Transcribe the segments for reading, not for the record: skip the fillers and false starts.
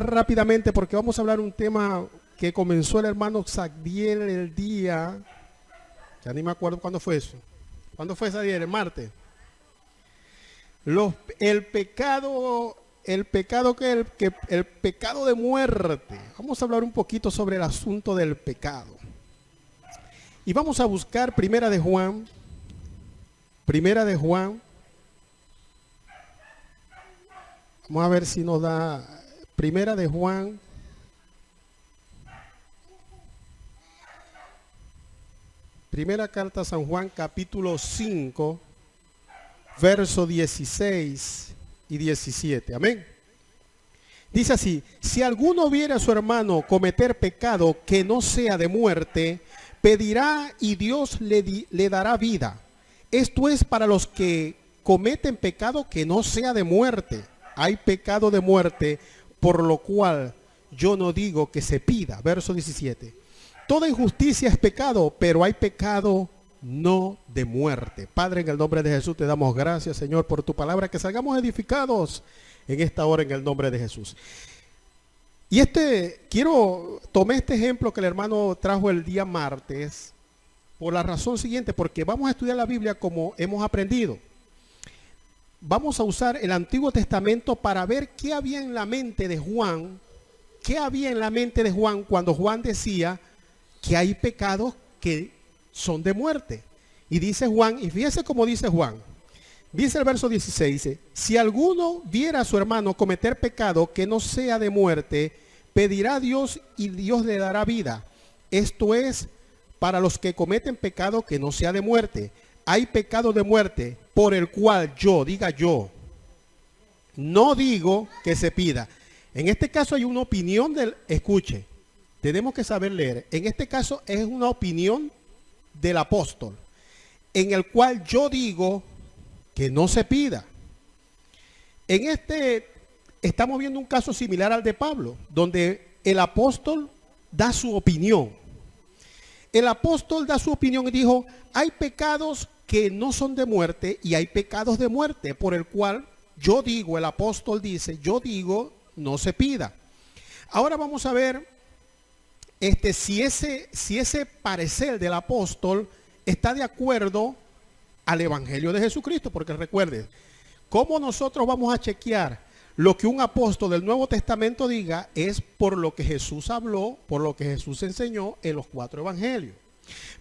rápidamente porque vamos a hablar un tema que comenzó el hermano Xadiel el día, ya ni me acuerdo cuándo fue eso. ¿Cuándo fue Xadiel? El martes. El pecado de muerte. Vamos a hablar un poquito sobre el asunto del pecado. Y vamos a buscar Primera de Juan. Vamos a ver si nos da Primera de Juan. Primera carta a San Juan, capítulo 5, verso 16 y 17. Amén. Dice así: si alguno viere a su hermano cometer pecado que no sea de muerte, pedirá y Dios le dará vida. Esto es para los que cometen pecado que no sea de muerte. Hay pecado de muerte, por lo cual yo no digo que se pida. Verso 17. Toda injusticia es pecado, pero hay pecado no de muerte. Padre, en el nombre de Jesús te damos gracias, Señor, por tu palabra, que salgamos edificados en esta hora en el nombre de Jesús. Y tomé este ejemplo que el hermano trajo el día martes por la razón siguiente, porque vamos a estudiar la Biblia como hemos aprendido. Vamos a usar el Antiguo Testamento para ver qué había en la mente de Juan, cuando Juan decía que hay pecados que son de muerte. Y dice Juan, y fíjese cómo dice Juan, dice el verso 16, dice: si alguno viera a su hermano cometer pecado que no sea de muerte, pedirá a Dios y Dios le dará vida. Esto es para los que cometen pecado que no sea de muerte. Hay pecado de muerte, por el cual yo, no digo que se pida. En este caso hay una opinión escuche, tenemos que saber leer. En este caso es una opinión del apóstol, en el cual yo digo que no se pida. Estamos viendo un caso similar al de Pablo, donde el apóstol da su opinión. El apóstol da su opinión y dijo: hay pecados que no son de muerte y hay pecados de muerte, por el cual yo digo, el apóstol dice, yo digo, no se pida. Ahora vamos a ver si ese parecer del apóstol está de acuerdo al evangelio de Jesucristo, porque recuerden, ¿cómo nosotros vamos a chequear lo que un apóstol del Nuevo Testamento diga? Es por lo que Jesús habló, por lo que Jesús enseñó en los 4 evangelios.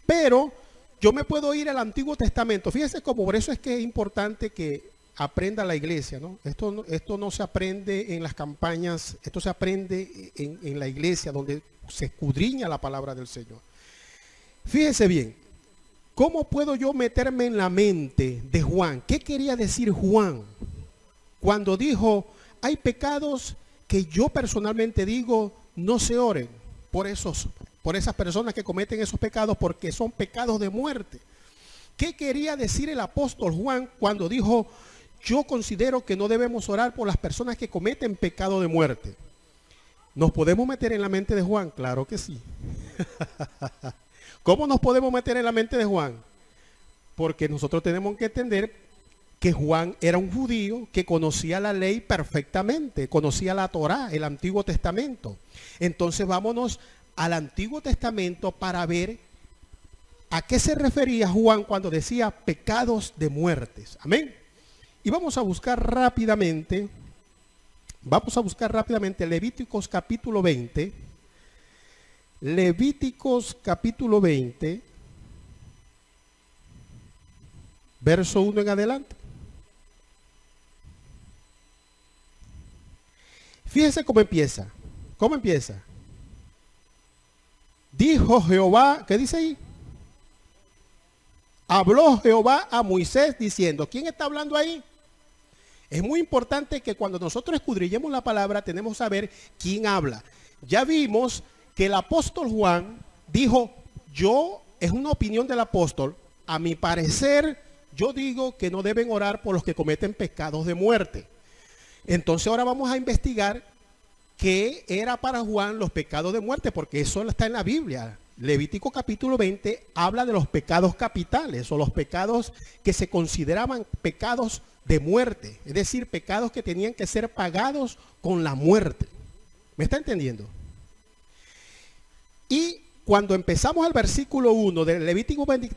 Pero yo me puedo ir al Antiguo Testamento. Fíjense cómo, por eso es que es importante que aprenda la iglesia, ¿no? Esto no se aprende en las campañas, esto se aprende en la iglesia, donde se escudriña la palabra del Señor. Fíjense bien, ¿cómo puedo yo meterme en la mente de Juan? ¿Qué quería decir Juan cuando dijo: hay pecados que yo personalmente digo no se oren por esas personas que cometen esos pecados, porque son pecados de muerte? ¿Qué quería decir el apóstol Juan cuando dijo: yo considero que no debemos orar por las personas que cometen pecado de muerte? ¿Nos podemos meter en la mente de Juan? Claro que sí. ¿Cómo nos podemos meter en la mente de Juan? Porque nosotros tenemos que entender que Juan era un judío que conocía la ley perfectamente, conocía la Torá, el Antiguo Testamento. Entonces vámonos al Antiguo Testamento para ver a qué se refería Juan cuando decía pecados de muertes. Amén. Y vamos a buscar rápidamente Levíticos capítulo 20. Levíticos capítulo 20, verso 1 en adelante. Fíjense cómo empieza. Dijo Jehová, ¿qué dice ahí? Habló Jehová a Moisés diciendo. ¿Quién está hablando ahí? Es muy importante que cuando nosotros escudriñemos la palabra tenemos que saber quién habla. Ya vimos que el apóstol Juan dijo: es una opinión del apóstol, a mi parecer yo digo que no deben orar por los que cometen pecados de muerte. Entonces ahora vamos a investigar qué era para Juan los pecados de muerte, porque eso está en la Biblia. Levítico capítulo 20 habla de los pecados capitales, o los pecados que se consideraban pecados de muerte, es decir, pecados que tenían que ser pagados con la muerte. ¿Me está entendiendo? Y cuando empezamos el versículo 1 del Levítico 20,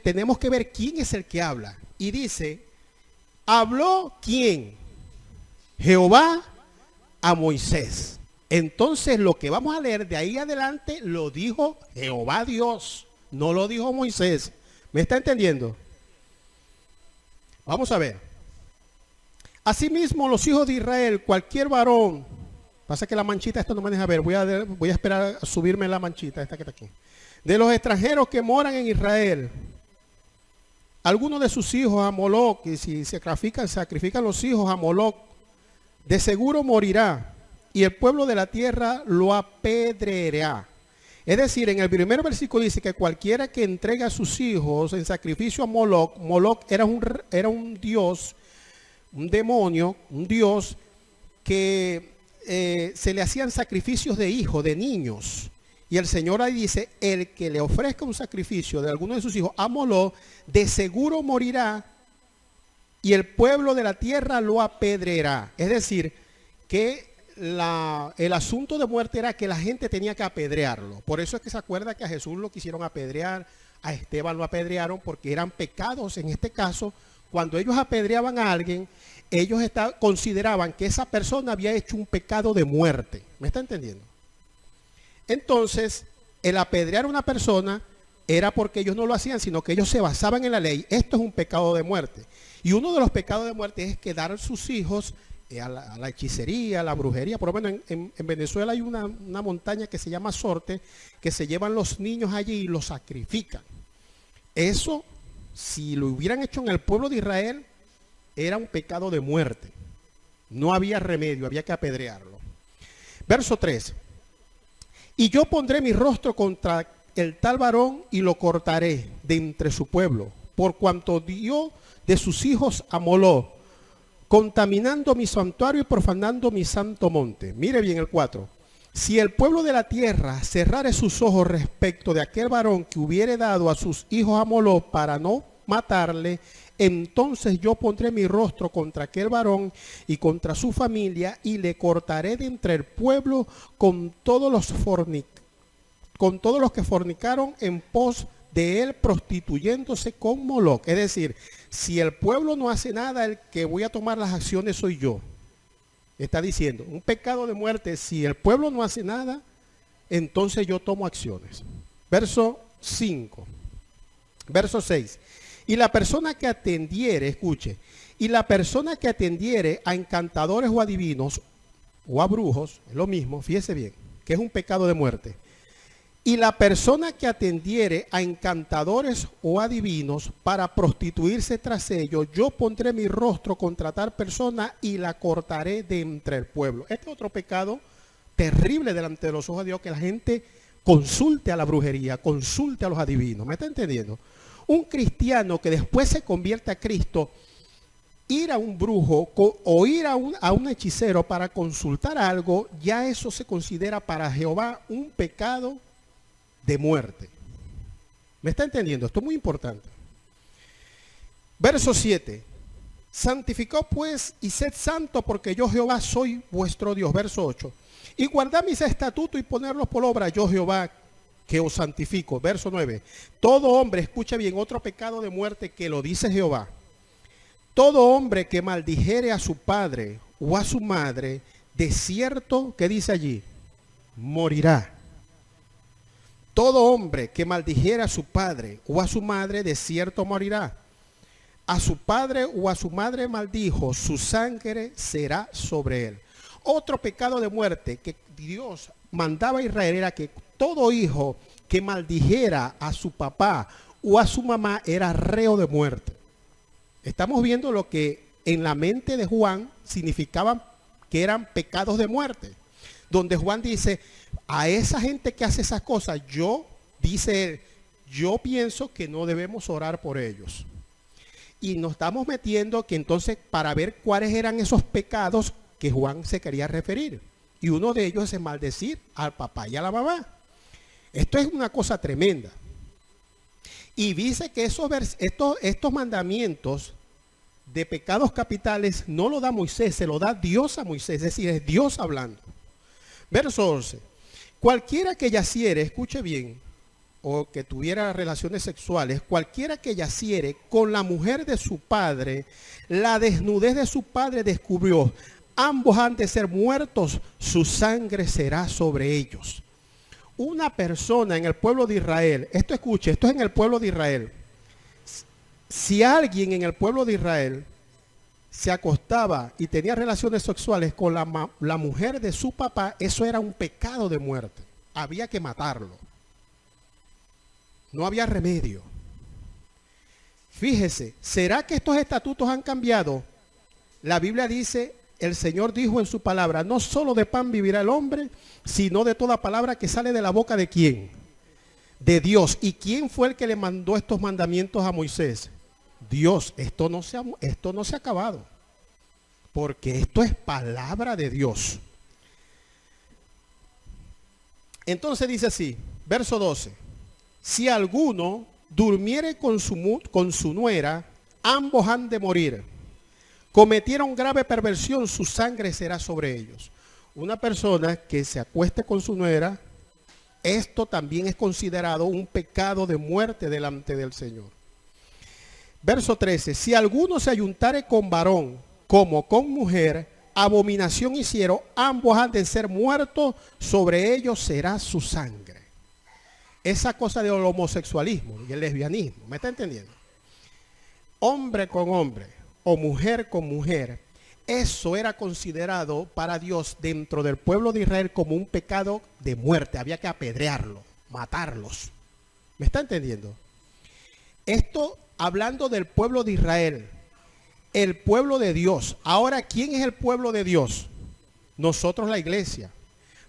tenemos que ver quién es el que habla. Y dice, ¿habló quién? Jehová a Moisés. Entonces lo que vamos a leer de ahí adelante lo dijo Jehová Dios, no lo dijo Moisés. ¿Me está entendiendo? Vamos a ver. Asimismo los hijos de Israel, cualquier varón, pasa que la manchita esto no me deja ver, voy a esperar a subirme la manchita esta que está aquí. De los extranjeros que moran en Israel, algunos de sus hijos a Moloc, y si sacrifican los hijos a Moloc, de seguro morirá, y el pueblo de la tierra lo apedreará. Es decir, en el primer versículo dice que cualquiera que entrega a sus hijos en sacrificio a Moloc, Moloc era un dios, un demonio, un dios que se le hacían sacrificios de hijos, de niños. Y el Señor ahí dice, el que le ofrezca un sacrificio de alguno de sus hijos a Moloc, de seguro morirá, y el pueblo de la tierra lo apedreará. Es decir, que el asunto de muerte era que la gente tenía que apedrearlo. Por eso es que se acuerda que a Jesús lo quisieron apedrear, a Esteban lo apedrearon, porque eran pecados. En este caso, cuando ellos apedreaban a alguien, ellos consideraban que esa persona había hecho un pecado de muerte. ¿Me está entendiendo? Entonces, el apedrear a una persona era porque ellos no lo hacían, sino que ellos se basaban en la ley. Esto es un pecado de muerte. Y uno de los pecados de muerte es que dar a sus hijos a la hechicería, a la brujería. Por lo menos en Venezuela hay una montaña que se llama Sorte, que se llevan los niños allí y los sacrifican. Eso, si lo hubieran hecho en el pueblo de Israel, era un pecado de muerte. No había remedio, había que apedrearlo. Verso 3. Y yo pondré mi rostro contra el tal varón y lo cortaré de entre su pueblo, por cuanto dio de sus hijos a Moloc, contaminando mi santuario y profanando mi santo monte. Mire bien el 4. Si el pueblo de la tierra cerrare sus ojos respecto de aquel varón que hubiere dado a sus hijos a Moloc para no matarle, entonces yo pondré mi rostro contra aquel varón y contra su familia y le cortaré de entre el pueblo con todos los que fornicaron en pos de él, prostituyéndose con Moloc. Es decir, si el pueblo no hace nada, el que voy a tomar las acciones soy yo. Está diciendo, un pecado de muerte, si el pueblo no hace nada, entonces yo tomo acciones. Verso 5. Verso 6. Y la persona que atendiere, escuche, y la persona que atendiere a encantadores o adivinos o a brujos, es lo mismo, fíjese bien, que es un pecado de muerte. Y la persona que atendiere a encantadores o adivinos para prostituirse tras ellos, yo pondré mi rostro contra tal persona y la cortaré de entre el pueblo. Este es otro pecado terrible delante de los ojos de Dios, que la gente consulte a la brujería, consulte a los adivinos. ¿Me está entendiendo? Un cristiano que después se convierte a Cristo, ir a un brujo o ir a un hechicero para consultar algo, ya eso se considera para Jehová un pecado de muerte. ¿Me está entendiendo? Esto es muy importante. Verso 7. Santificó pues y sed santo, porque yo Jehová soy vuestro Dios. Verso 8. Y guardad mis estatutos y ponerlos por obra, yo Jehová que os santifico. Verso 9. Todo hombre, escucha bien, otro pecado de muerte que lo dice Jehová. Todo hombre que maldijere a su padre o a su madre, de cierto, ¿qué dice allí? Morirá. Todo hombre que maldijera a su padre o a su madre, de cierto morirá. A su padre o a su madre maldijo, su sangre será sobre él. Otro pecado de muerte que Dios mandaba a Israel era que todo hijo que maldijera a su papá o a su mamá era reo de muerte. Estamos viendo lo que en la mente de Juan significaban que eran pecados de muerte. Donde Juan dice, a esa gente que hace esas cosas, dice él, yo pienso que no debemos orar por ellos. Y nos estamos metiendo que entonces para ver cuáles eran esos pecados que Juan se quería referir. Y uno de ellos es maldecir al papá y a la mamá. Esto es una cosa tremenda. Y dice que estos mandamientos de pecados capitales no lo da Moisés, se lo da Dios a Moisés, es decir, es Dios hablando. Verso 11. Cualquiera que yaciere, escuche bien, o que tuviera relaciones sexuales, cualquiera que yaciere con la mujer de su padre, la desnudez de su padre descubrió. Ambos han de ser muertos, su sangre será sobre ellos. Una persona en el pueblo de Israel, esto escuche, esto es en el pueblo de Israel. Si alguien en el pueblo de Israel se acostaba y tenía relaciones sexuales con la mujer de su papá, eso era un pecado de muerte. Había que matarlo. No había remedio. Fíjese, ¿será que estos estatutos han cambiado? La Biblia dice, el Señor dijo en su palabra, no solo de pan vivirá el hombre, sino de toda palabra que sale de la boca de ¿quién? De Dios. ¿Y quién fue el que le mandó estos mandamientos a Moisés? Dios. Esto no se ha acabado, porque esto es palabra de Dios. Entonces dice así, verso 12. Si alguno durmiere con su nuera, ambos han de morir. Cometieron grave perversión, su sangre será sobre ellos. Una persona que se acueste con su nuera, esto también es considerado un pecado de muerte delante del Señor. Verso 13. Si alguno se ayuntare con varón como con mujer, abominación hicieron, ambos han de ser muertos, sobre ellos será su sangre. Esa cosa del homosexualismo y el lesbianismo, ¿me está entendiendo? Hombre con hombre o mujer con mujer, eso era considerado para Dios dentro del pueblo de Israel como un pecado de muerte. Había que apedrearlo, matarlos. ¿Me está entendiendo? Esto hablando del pueblo de Israel, el pueblo de Dios. Ahora, ¿quién es el pueblo de Dios? Nosotros, la iglesia.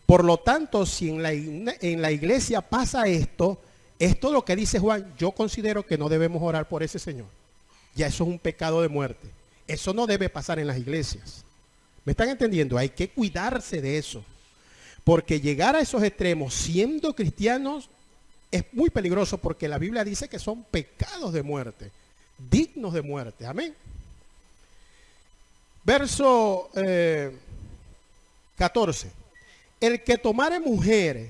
Por lo tanto, si en la iglesia pasa esto es lo que dice Juan, yo considero que no debemos orar por ese señor. Ya eso es un pecado de muerte. Eso no debe pasar en las iglesias. ¿Me están entendiendo? Hay que cuidarse de eso. Porque llegar a esos extremos siendo cristianos es muy peligroso, porque la Biblia dice que son pecados de muerte, dignos de muerte. Amén. Verso 14. El que tomare mujer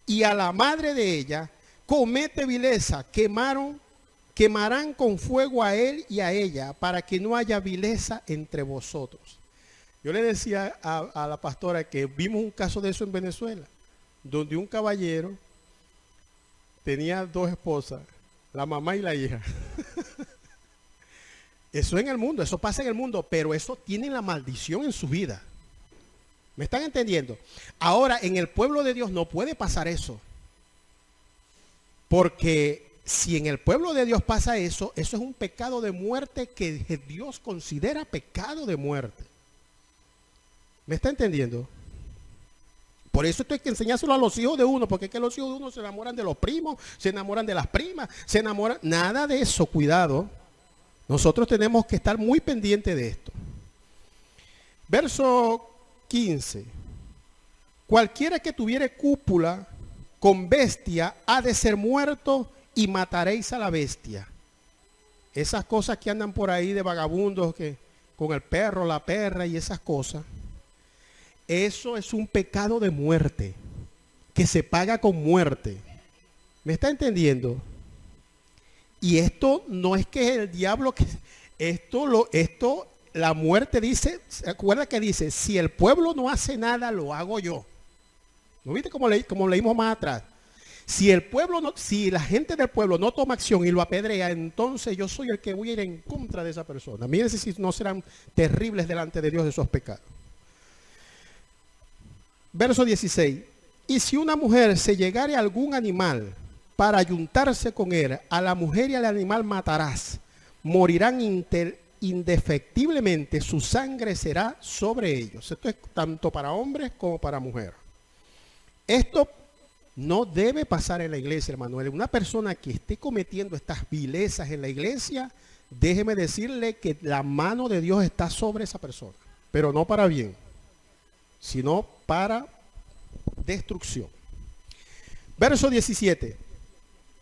y a la madre de ella comete vileza, quemarán con fuego a él y a ella, para que no haya vileza entre vosotros. Yo le decía a la pastora que vimos un caso de eso en Venezuela, donde un caballero tenía dos esposas, la mamá y la hija. Eso en el mundo, eso pasa en el mundo, pero eso tiene la maldición en su vida. ¿Me están entendiendo? Ahora, en el pueblo de Dios no puede pasar eso. Porque si en el pueblo de Dios pasa eso, eso es un pecado de muerte que Dios considera pecado de muerte. ¿Me está entendiendo? Por eso esto hay que enseñárselo a los hijos de uno, porque es que los hijos de uno se enamoran de los primos, se enamoran de las primas, se enamoran. Nada de eso, cuidado. Nosotros tenemos que estar muy pendientes de esto. Verso 15. Cualquiera que tuviere cúpula con bestia ha de ser muerto, y mataréis a la bestia. Esas cosas que andan por ahí de vagabundos, que con el perro, la perra y esas cosas, eso es un pecado de muerte, que se paga con muerte. ¿Me está entendiendo? Y esto no es que el diablo, la muerte dice, ¿se acuerda que dice? Si el pueblo no hace nada, lo hago yo. ¿No viste como leímos más atrás? Si la gente del pueblo no toma acción y lo apedrea, entonces yo soy el que voy a ir en contra de esa persona. Miren si no serán terribles delante de Dios esos pecados. Verso 16. Y si una mujer se llegare a algún animal para ayuntarse con él, a la mujer y al animal matarás. Morirán indefectiblemente, su sangre será sobre ellos. Esto es tanto para hombres como para mujeres. Esto no debe pasar en la iglesia, hermano. Una persona que esté cometiendo estas vilezas en la iglesia, déjeme decirle que la mano de Dios está sobre esa persona. Pero no para bien, sino para destrucción. Verso 17.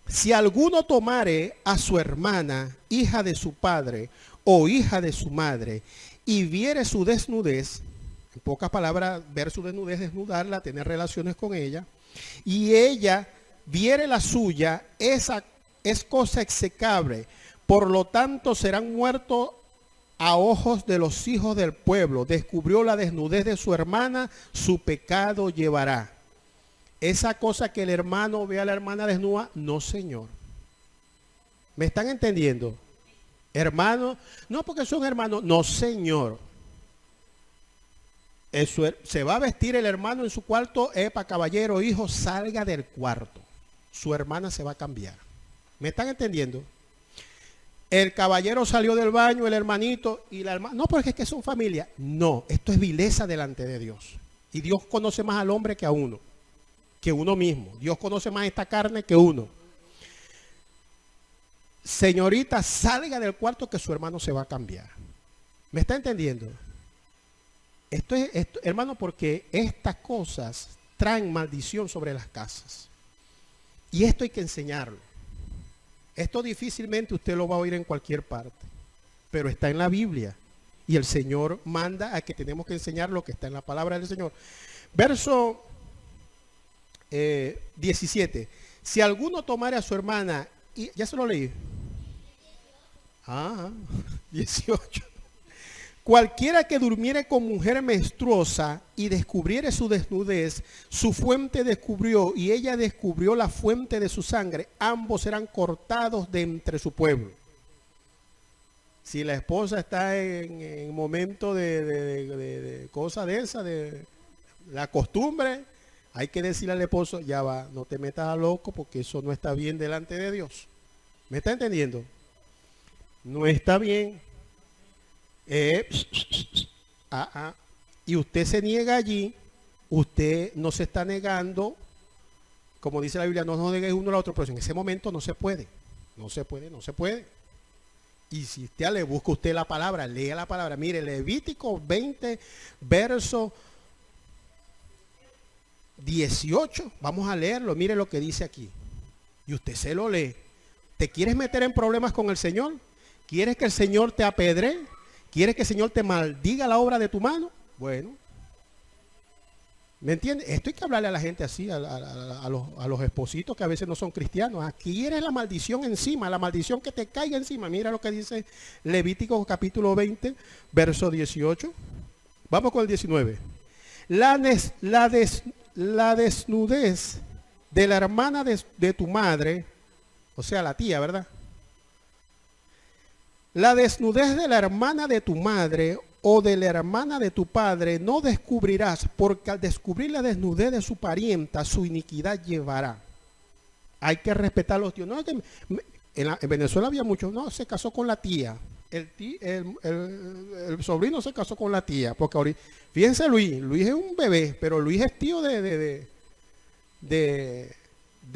Si alguno tomare a su hermana, hija de su padre o hija de su madre, y viere su desnudez, En pocas palabras, ver su desnudez, desnudarla, tener relaciones con ella, y ella viere la suya, esa es cosa execrable, por lo tanto serán muertos a ojos de los hijos del pueblo. Descubrió la desnudez de su hermana, su pecado llevará. Esa cosa que el hermano ve a la hermana desnuda, no, señor. ¿Me están entendiendo? Hermano, no porque son hermanos, no, señor. Eso, se va a vestir el hermano en su cuarto, epa, caballero, hijo, salga del cuarto. Su hermana se va a cambiar. ¿Me están entendiendo? El caballero salió del baño, el hermanito y la hermana. No, porque es que son familia. No, esto es vileza delante de Dios. Y Dios conoce más al hombre que a uno, que uno mismo. Dios conoce más esta carne que uno. Señorita, salga del cuarto que su hermano se va a cambiar. ¿Me está entendiendo? Esto, hermano, porque estas cosas traen maldición sobre las casas. Y esto hay que enseñarlo. Esto difícilmente usted lo va a oír en cualquier parte, pero está en la Biblia. Y el Señor manda a que tenemos que enseñar lo que está en la palabra del Señor. Verso 17. Si alguno tomare a su hermana, y ya se lo leí. 18. Cualquiera que durmiere con mujer menstruosa y descubriere su desnudez, su fuente descubrió y ella descubrió la fuente de su sangre, ambos serán cortados de entre su pueblo. Si la esposa está en momento de cosa de esa, de la costumbre, hay que decirle al esposo, ya va, no te metas a loco porque eso no está bien delante de Dios. ¿Me está entendiendo? No está bien. Y usted se niega allí, usted no se está negando, como dice la Biblia, no nos negues uno al otro, pero en ese momento no se puede, no se puede, no se puede. Y si usted le busca usted la palabra, lea la palabra, mire, Levítico 20, verso 18, vamos a leerlo, mire lo que dice aquí, y usted se lo lee. ¿Te quieres meter en problemas con el Señor? ¿Quieres que el Señor te apedree? ¿Quieres que el Señor te maldiga la obra de tu mano? Bueno, ¿me entiendes? Esto hay que hablarle a la gente así, a los espositos que a veces no son cristianos. Aquí eres la maldición encima, la maldición que te caiga encima. Mira lo que dice Levítico capítulo 20, verso 18. Vamos con el 19. La desnudez de la hermana de tu madre, o sea, la tía, ¿verdad? La desnudez de la hermana de tu madre o de la hermana de tu padre no descubrirás, porque al descubrir la desnudez de su parienta, su iniquidad llevará. Hay que respetar a los tíos. No, es que en Venezuela había muchos, no, se casó con la tía. El sobrino se casó con la tía, porque ahorita, fíjense Luis es un bebé, pero Luis es tío de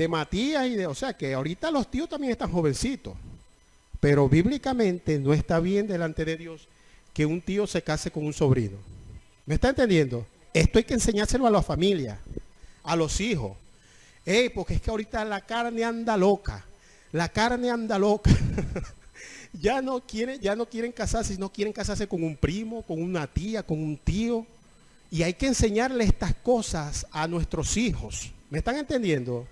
Matías o sea que ahorita los tíos también están jovencitos. Pero bíblicamente no está bien delante de Dios que un tío se case con un sobrino. ¿Me está entendiendo? Esto hay que enseñárselo a la familia, a los hijos. Porque es que ahorita la carne anda loca. La carne anda loca. ya no quieren casarse, no quieren casarse con un primo, con una tía, con un tío. Y hay que enseñarle estas cosas a nuestros hijos. ¿Me están entendiendo?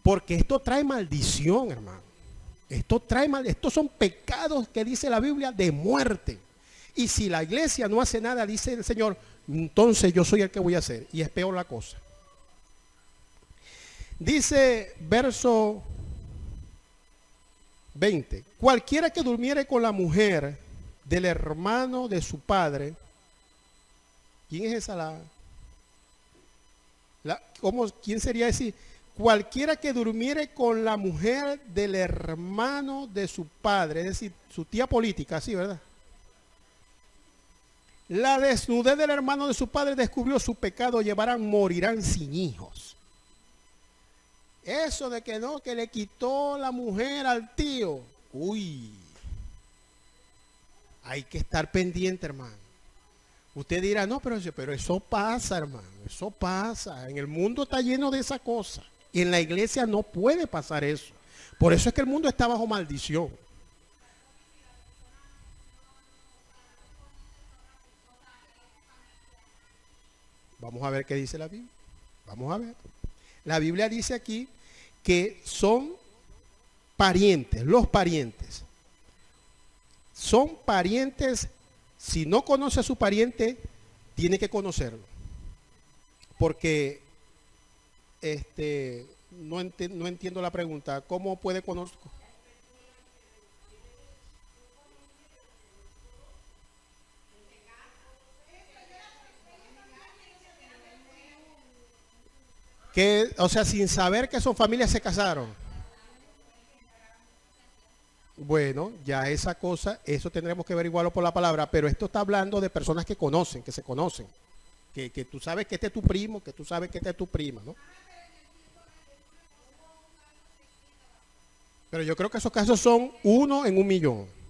Porque esto trae maldición, hermano. Estos son pecados que dice la Biblia de muerte. Y si la iglesia no hace nada, dice el Señor, entonces yo soy el que voy a hacer. Y es peor la cosa. Dice verso 20. Cualquiera que durmiere con la mujer del hermano de su padre. ¿Quién es esa ¿Quién sería ese? Cualquiera que durmiere con la mujer del hermano de su padre, es decir, su tía política, ¿sí, verdad? La desnudez del hermano de su padre descubrió su pecado, morirán sin hijos. Eso de que no, que le quitó la mujer al tío. Uy, hay que estar pendiente, hermano. Usted dirá, no, pero eso pasa, hermano, eso pasa. En el mundo está lleno de esa cosa. Y en la iglesia no puede pasar eso. Por eso es que el mundo está bajo maldición. Vamos a ver qué dice la Biblia. Vamos a ver. La Biblia dice aquí que son parientes, los parientes. Son parientes. Si no conoce a su pariente, tiene que conocerlo. Porque no entiendo la pregunta. ¿Cómo puede conocer? Que, o sea, sin saber que son familias se casaron. Bueno, ya esa cosa, eso tendremos que averiguarlo por la palabra, pero esto está hablando de personas que conocen, que se conocen. Que tú sabes que este es tu primo, que tú sabes que este es tu prima, ¿no? Pero yo creo que esos casos son 1 en 1 millón.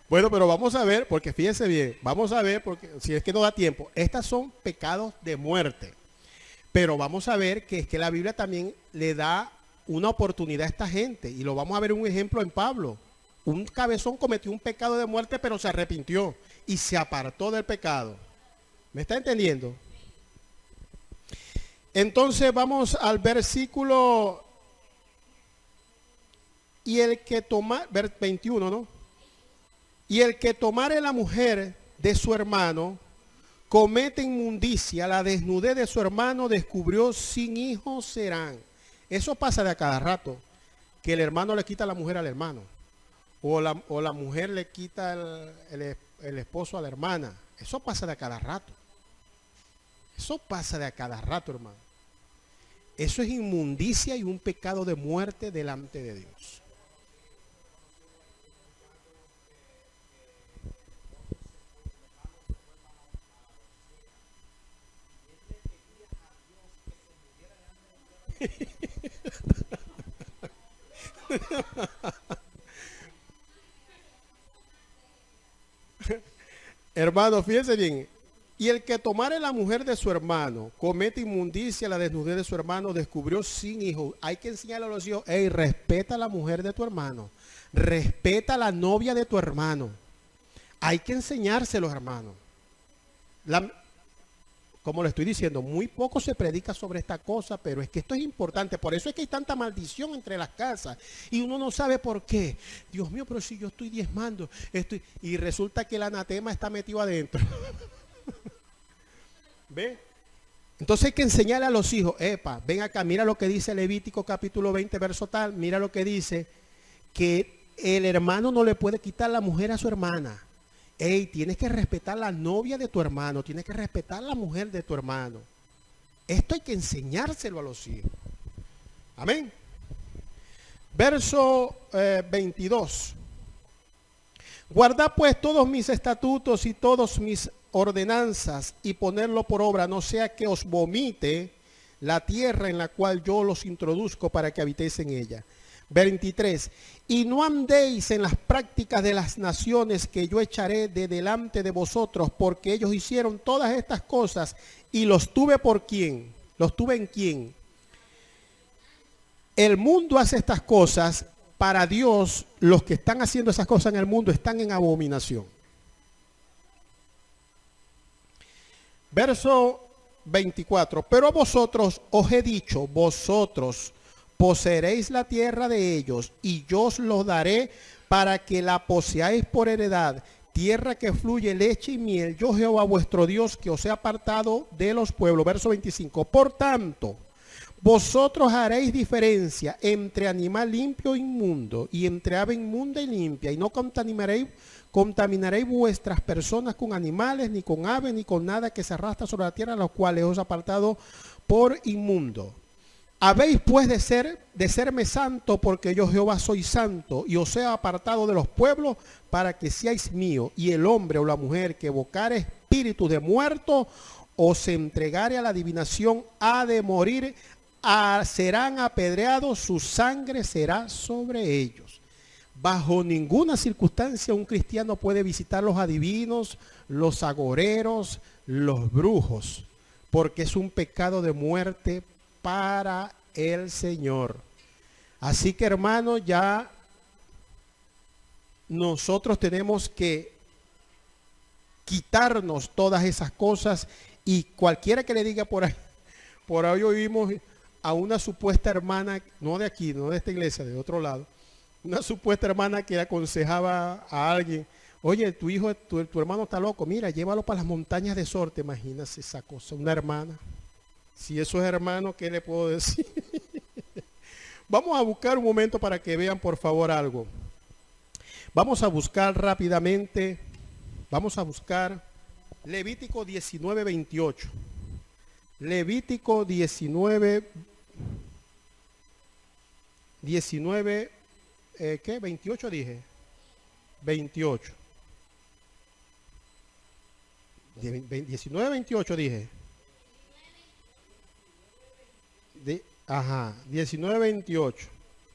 Bueno, pero vamos a ver, porque fíjense bien, vamos a ver, porque si es que no da tiempo, estas son pecados de muerte. Pero vamos a ver que es que la Biblia también le da una oportunidad a esta gente. Y lo vamos a ver un ejemplo en Pablo. Un cabezón cometió un pecado de muerte, pero se arrepintió y se apartó del pecado. ¿Me está entendiendo? Entonces vamos al versículo. Y el que toma, 21, ¿no? Y el que tomare la mujer de su hermano, comete inmundicia, la desnudez de su hermano descubrió, sin hijos serán. Eso pasa de a cada rato, que el hermano le quita la mujer al hermano, o la mujer le quita el esposo a la hermana. Eso pasa de a cada rato. Eso pasa de a cada rato, hermano. Eso es inmundicia y un pecado de muerte delante de Dios. Hermano, fíjense bien. Y el que tomare la mujer de su hermano, comete inmundicia, la desnudez de su hermano, descubrió sin hijo. Hay que enseñarle a los hijos, hey, respeta a la mujer de tu hermano. Respeta a la novia de tu hermano. Hay que enseñárselos, hermanos. Como le estoy diciendo, muy poco se predica sobre esta cosa, pero es que esto es importante. Por eso es que hay tanta maldición entre las casas. Y uno no sabe por qué. Dios mío, pero si yo estoy diezmando, y resulta que el anatema está metido adentro. ¿Ve? Entonces hay que enseñarle a los hijos, epa, ven acá, mira lo que dice Levítico capítulo 20, verso tal, mira lo que dice, que el hermano no le puede quitar la mujer a su hermana. Ey, tienes que respetar la novia de tu hermano, tienes que respetar la mujer de tu hermano. Esto hay que enseñárselo a los hijos. Amén. Verso 22. Guardad pues todos mis estatutos y todos mis ordenanzas y ponerlo por obra, no sea que os vomite la tierra en la cual yo los introduzco para que habitéis en ella. 23. Y no andéis en las prácticas de las naciones que yo echaré de delante de vosotros, porque ellos hicieron todas estas cosas y los tuve por quién. ¿Los tuve en quién? El mundo hace estas cosas. Para Dios, los que están haciendo esas cosas en el mundo están en abominación. Verso 24. Pero a vosotros os he dicho, vosotros poseeréis la tierra de ellos, y yo os lo daré para que la poseáis por heredad, tierra que fluye leche y miel. Yo Jehová vuestro Dios, que os he apartado de los pueblos. Verso 25. Por tanto, vosotros haréis diferencia entre animal limpio e inmundo, y entre ave inmunda y limpia, y no contaminaréis vuestras personas con animales, ni con aves, ni con nada que se arrastra sobre la tierra, los cuales os he apartado por inmundo. Habéis pues de serme santo, porque yo Jehová soy santo, y os he apartado de los pueblos para que seáis míos. Y el hombre o la mujer que evocare espíritu de muerto o se entregare a la adivinación ha de morir. serán apedreados, su sangre será sobre ellos. Bajo ninguna circunstancia un cristiano puede visitar los adivinos, los agoreros, los brujos, porque es un pecado de muerte para el Señor. Así que, hermanos, ya nosotros tenemos que quitarnos todas esas cosas, y cualquiera que le diga por ahí oímos a una supuesta hermana, no de aquí, no de esta iglesia, de otro lado, una supuesta hermana que aconsejaba a alguien: oye, tu hijo, tu hermano está loco, mira, llévalo para las montañas de Sorte. Imagínate esa cosa, una hermana. Si eso es hermano, ¿qué le puedo decir? Vamos a buscar un momento para que vean, por favor, algo. Vamos a buscar rápidamente, vamos a buscar Levítico 19:28. Levítico 19, ¿qué? 28 dije. 28. 19:28 dije. 19:28.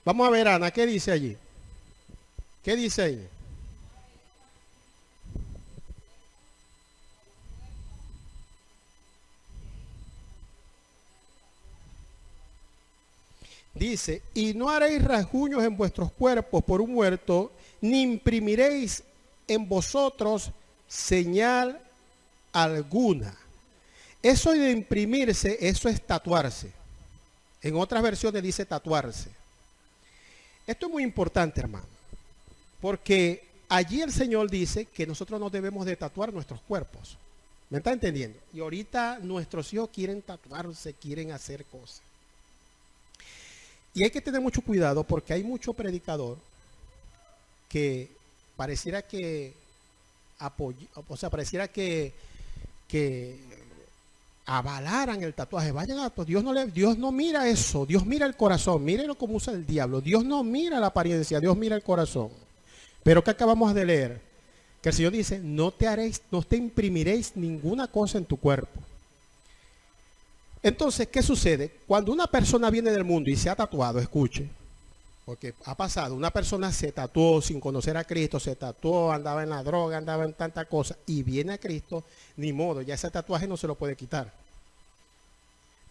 Vamos a ver, Ana, ¿qué dice allí? ¿Qué dice ahí? Dice: y no haréis rasguños en vuestros cuerpos por un muerto, ni imprimiréis en vosotros señal alguna. Eso de imprimirse, eso es tatuarse. En otras versiones dice tatuarse. Esto es muy importante, hermano, porque allí el Señor dice que nosotros no debemos de tatuar nuestros cuerpos. ¿Me está entendiendo? Y ahorita nuestros hijos quieren tatuarse, quieren hacer cosas. Y hay que tener mucho cuidado, porque hay mucho predicador que pareciera que pareciera que avalaran el tatuaje. Vayan a Dios no mira eso. Dios mira el corazón. Mírenlo como usa el diablo. Dios no mira la apariencia, Dios mira el corazón. Pero que acabamos de leer, que el Señor dice: no te imprimiréis ninguna cosa en tu cuerpo. Entonces, ¿qué sucede? Cuando una persona viene del mundo y se ha tatuado, escuche, porque ha pasado, una persona se tatuó sin conocer a Cristo, se tatuó, andaba en la droga, andaba en tanta cosa, y viene a Cristo, ni modo, ya ese tatuaje no se lo puede quitar.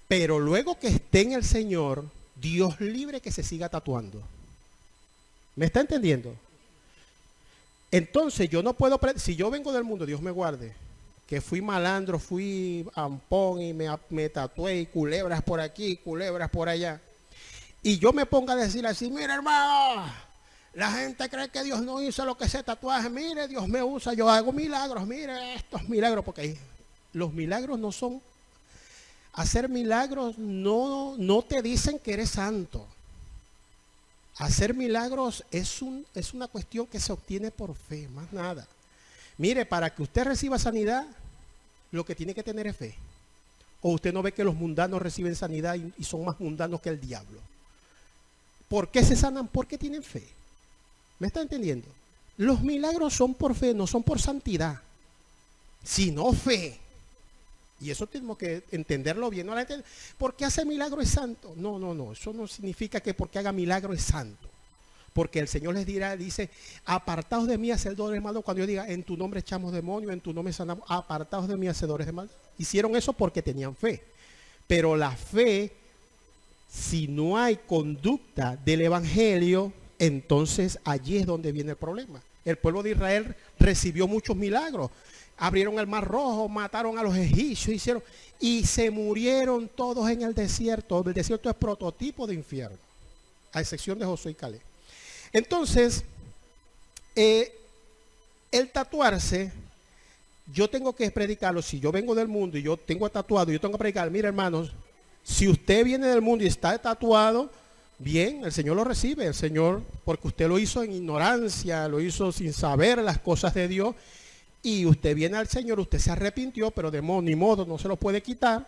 Pero luego que esté en el Señor, Dios libre que se siga tatuando. ¿Me está entendiendo? Entonces yo no puedo, si yo vengo del mundo, Dios me guarde, que fui malandro, fui ampón y me tatué, y culebras por aquí, culebras por allá, y yo me ponga a decir así: mira, hermano, la gente cree que Dios no hizo lo que ese tatuaje, mire, Dios me usa, yo hago milagros, mire estos milagros, porque los milagros no son, hacer milagros no te dicen que eres santo. Hacer milagros es una cuestión que se obtiene por fe, más nada. Mire, para que usted reciba sanidad, lo que tiene que tener es fe. O usted no ve que los mundanos reciben sanidad y son más mundanos que el diablo. ¿Por qué se sanan? Porque tienen fe. ¿Me está entendiendo? Los milagros son por fe, no son por santidad, sino fe. Y eso tenemos que entenderlo bien. ¿No? ¿Por qué hace milagro es santo? No. Eso no significa que porque haga milagro es santo. Porque el Señor les dice: apartaos de mí, hacedores de maldad. Cuando yo diga: en tu nombre echamos demonios, en tu nombre sanamos, apartaos de mí, hacedores de maldad. Hicieron eso porque tenían fe. Pero la fe, si no hay conducta del evangelio, entonces allí es donde viene el problema. El pueblo de Israel recibió muchos milagros. Abrieron el mar rojo, mataron a los egipcios, y se murieron todos en el desierto. El desierto es prototipo de infierno, a excepción de Josué y Caleb. Entonces, el tatuarse, yo tengo que predicarlo. Si yo vengo del mundo y yo tengo tatuado, yo tengo que predicar: mira, hermanos, si usted viene del mundo y está tatuado, bien, el Señor lo recibe, el Señor, porque usted lo hizo en ignorancia, lo hizo sin saber las cosas de Dios, y usted viene al Señor, usted se arrepintió, pero de modo ni modo no se lo puede quitar.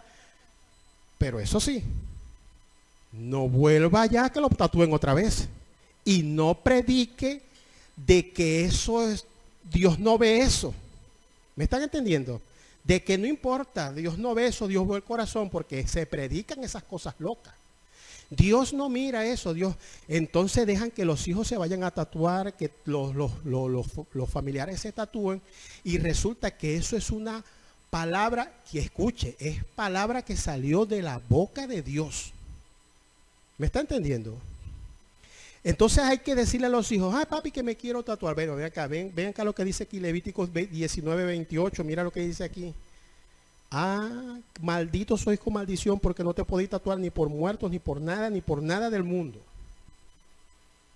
Pero eso sí, no vuelva ya que lo tatúen otra vez. Y no predique de que eso es, Dios no ve eso. ¿Me están entendiendo? De que no importa, Dios no ve eso, Dios ve el corazón, porque se predican esas cosas locas. Dios no mira eso, Dios. Entonces dejan que los hijos se vayan a tatuar, que los familiares se tatúen, y resulta que eso es una palabra que, escuche, es palabra que salió de la boca de Dios. ¿Me está entendiendo? Entonces hay que decirle a los hijos, ay papi, que me quiero tatuar. Ven acá, ven acá lo que dice aquí Levíticos 19:28, mira lo que dice aquí. Ah, maldito sois con maldición, porque no te podéis tatuar ni por muertos, ni por nada del mundo.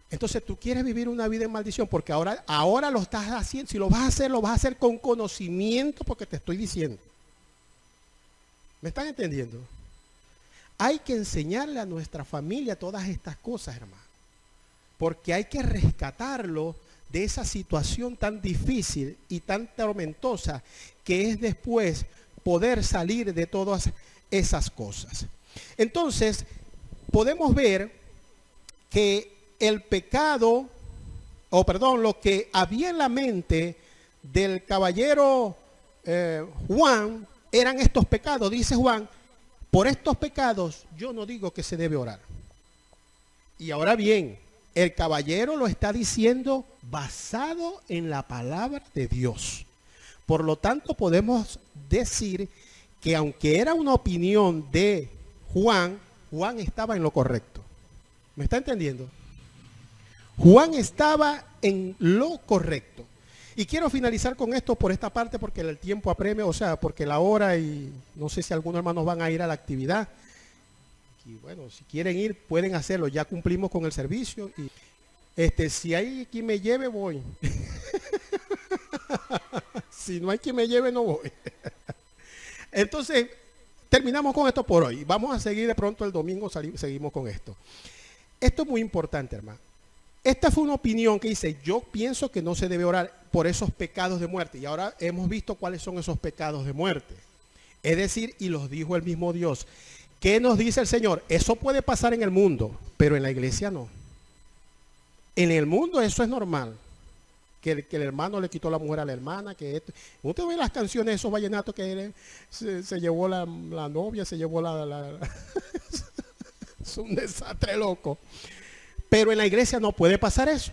Entonces tú quieres vivir una vida en maldición, porque ahora lo estás haciendo. Si lo vas a hacer con conocimiento, porque te estoy diciendo. ¿Me están entendiendo? Hay que enseñarle a nuestra familia todas estas cosas, hermano. Porque hay que rescatarlo de esa situación tan difícil y tan tormentosa que es después poder salir de todas esas cosas. Entonces, podemos ver que el pecado, lo que había en la mente del caballero Juan, eran estos pecados. Dice Juan, por estos pecados yo no digo que se debe orar. Y ahora bien, el caballero lo está diciendo basado en la palabra de Dios. Por lo tanto, podemos decir que aunque era una opinión de Juan, Juan estaba en lo correcto. ¿Me está entendiendo? Juan estaba en lo correcto. Y quiero finalizar con esto por esta parte, porque el tiempo apremia, o sea, porque la hora, y no sé si algunos hermanos van a ir a la actividad. Y bueno, si quieren ir, pueden hacerlo. Ya cumplimos con el servicio. Y si hay quien me lleve, voy. Si no hay quien me lleve, no voy. Entonces, terminamos con esto por hoy. Vamos a seguir de pronto el domingo, seguimos con esto. Esto es muy importante, hermano. Esta fue una opinión que dice, yo pienso que no se debe orar por esos pecados de muerte. Y ahora hemos visto cuáles son esos pecados de muerte. Es decir, y los dijo el mismo Dios. ¿Qué nos dice el Señor? Eso puede pasar en el mundo, pero en la iglesia no. En el mundo eso es normal. Que el hermano le quitó la mujer a la hermana, que esto. Usted ve las canciones de esos vallenatos que se llevó la novia, se llevó es un desastre loco. Pero en la iglesia no puede pasar eso.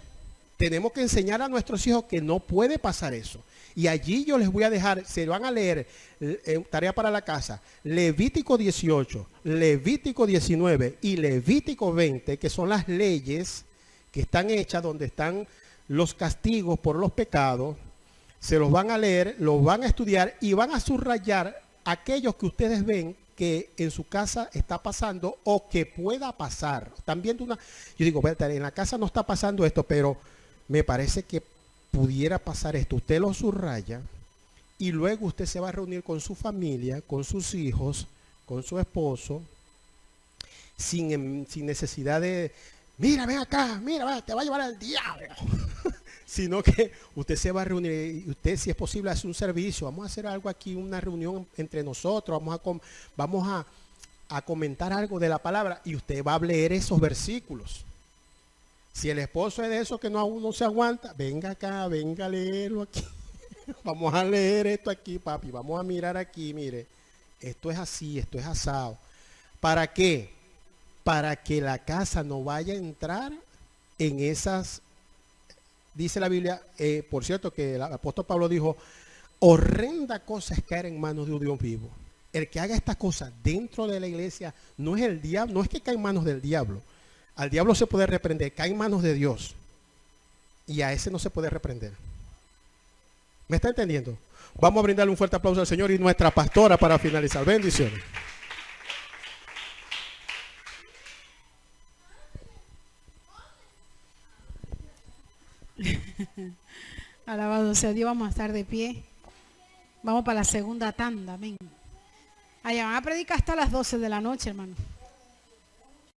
Tenemos que enseñar a nuestros hijos que no puede pasar eso. Y allí yo les voy a dejar, se van a leer, tarea para la casa, Levítico 18, Levítico 19 y Levítico 20, que son las leyes que están hechas donde están los castigos por los pecados. Se los van a leer, los van a estudiar y van a subrayar aquellos que ustedes ven que en su casa está pasando o que pueda pasar. Están viendo yo digo, en la casa no está pasando esto, pero me parece que pudiera pasar esto. Usted lo subraya y luego usted se va a reunir con su familia, con sus hijos, con su esposo, sin necesidad de, mira, ven acá, mira, te va a llevar al diablo. Sino que usted se va a reunir y usted, si es posible, hace un servicio. Vamos a hacer algo aquí, una reunión entre nosotros. Vamos a comentar algo de la palabra y usted va a leer esos versículos. Si el esposo es de esos que no se aguanta, venga acá, venga a leerlo aquí. Vamos a leer esto aquí, papi. Vamos a mirar aquí, mire. Esto es así, esto es asado. ¿Para qué? Para que la casa no vaya a entrar en esas, dice la Biblia, por cierto que el apóstol Pablo dijo, horrenda cosa es caer en manos de un Dios vivo. El que haga estas cosas dentro de la iglesia no es el diablo, no es que cae en manos del diablo. Al diablo se puede reprender, cae en manos de Dios. Y a ese no se puede reprender. ¿Me está entendiendo? Vamos a brindarle un fuerte aplauso al Señor y nuestra pastora para finalizar. Bendiciones. Alabado sea Dios, vamos a estar de pie. Vamos para la segunda tanda, amén. Allá van a predicar hasta las 12 de la noche, hermano.